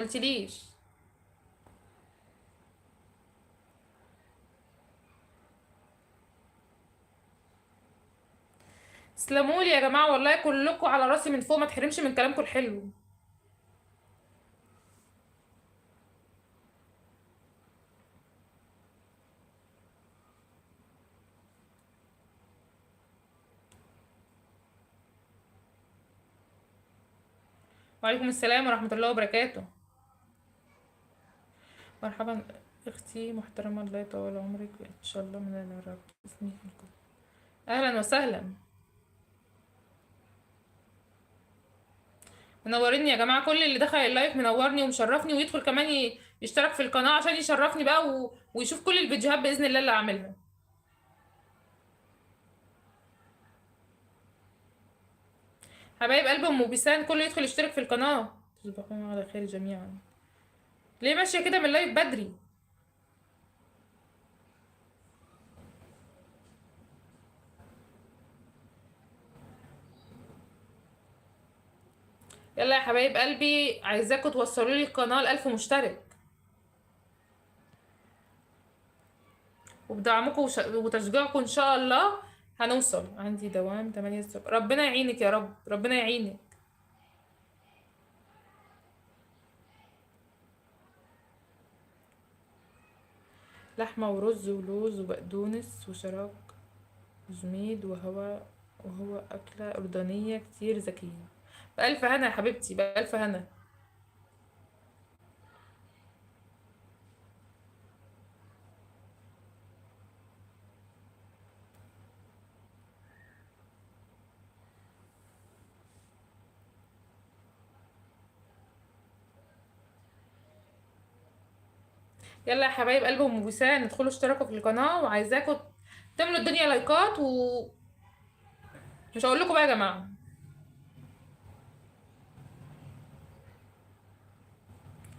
قلتليش. تسلموا لي يا جماعه، والله كلكم على راسي من فوق، ما تحرمش من كلامكم الحلو. وعليكم السلام ورحمه الله وبركاته. مرحبا اختي محترمه، الله يطول عمرك ان شاء الله من الرب. اسمي الكل. اهلا وسهلا. منوريني يا جماعه، كل اللي دخل اللايف منورني ومشرفني، ويدخل كمان يشترك في القناه عشان يشرفني بقى ويشوف كل الفيديوهات باذن الله اللي عاملها. حبايب قلب ام بيسان، كله يدخل يشترك في القناه. تصبحون على خير جميعا. ليه ماشيه كده من اللايف بدري؟ يلا يا حبايب قلبي، عايزاكم توصلوا لي القناه ل1000 مشترك، وبدعمكم وتشجيعكم ان شاء الله هنوصل. عندي دوام 8 الصبح، ربنا يعينك يا رب، ربنا يعينك. لحمة ورز ولوز وبقدونس وشراك وزميد وهو أكلة أردنية كتير ذكية. بألف هنا يا حبيبتي، بألف هنا. يلا يا حبايب قلب ام بوسان، ادخلوا اشتركوا في القناة، وعايزاكم تملوا الدنيا لايكات مش هقول لكم بقى يا جماعة.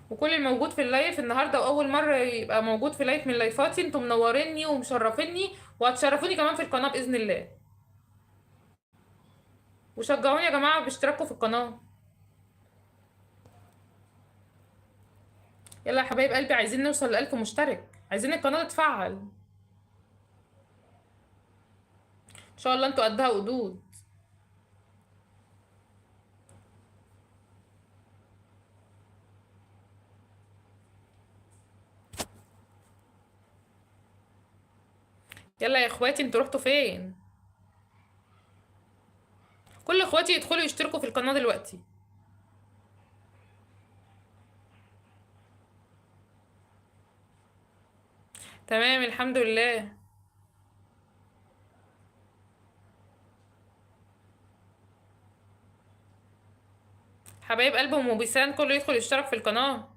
وكل الموجود في اللايف النهارده واول مره يبقى موجود في لايف من لايفاتي، انتم منوريني ومشرفيني، وهتشرفوني كمان في القناه باذن الله. وشجعوني يا جماعه باشتراككم في القناه. يلا يا حبايب قلبي، عايزين نوصل ل1000 مشترك، عايزين القناه تتفعل. ان شاء الله انتوا قدها قدود. يلا يا اخواتي، انتوا رحتوا فين؟ كل اخواتي يدخلوا يشتركوا في القناه دلوقتي. تمام الحمد لله. حبايب قلب ام بيسان، كله يدخل يشترك في القناه.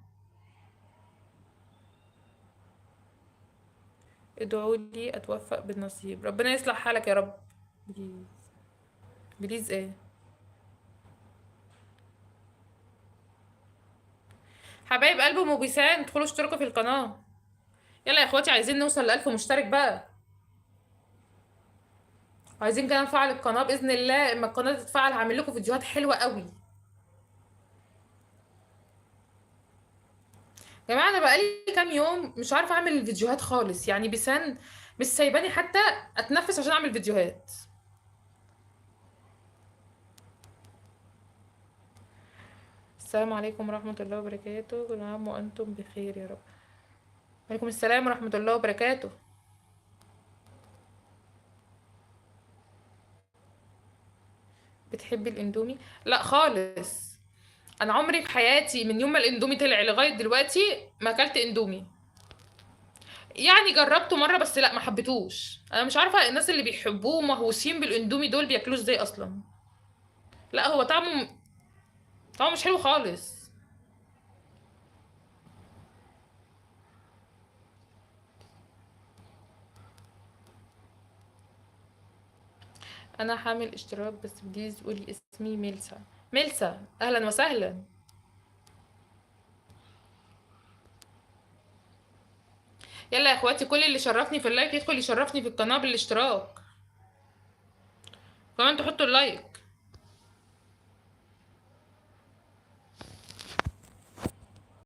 ادعوا لي اتوفق بالنصيب، ربنا يصلح حالك يا رب. بليز. بليز ايه؟ حبايب قلب ام بيسان، ادخلوا اشتركوا في القناه. يلا يا اخواتي، عايزين نوصل ل1000 مشترك بقى. عايزين كده نفعل القناه باذن الله، اما القناه تتفعل هعمل لكم فيديوهات حلوه قوي. يا جماعه انا بقالي كام يوم مش عارفه اعمل فيديوهات خالص، يعني بيسان مش سايباني حتى اتنفس عشان اعمل فيديوهات. السلام عليكم ورحمه الله وبركاته، كل عام وانتم بخير يا رب. وعليكم السلام ورحمه الله وبركاته. بتحبي الاندومي؟ لا خالص. انا عمري في حياتي من يوم ما الاندومي طلع لغايه دلوقتي ما اكلت اندومي. يعني جربته مره بس، لا ما حبيتهوش. انا مش عارفه الناس اللي بيحبوه مهووسين بالاندومي دول بياكلوه ازاي اصلا. لا هو طعمه مش حلو خالص. انا حامل اشتراك بس بليز قولي اسمي. ميلسا. ميلسا اهلا وسهلا. يلا يا اخواتي، كل اللي شرفني في اللايك يدخل يشرفني في القناه بالاشتراك، كمان تحطوا اللايك.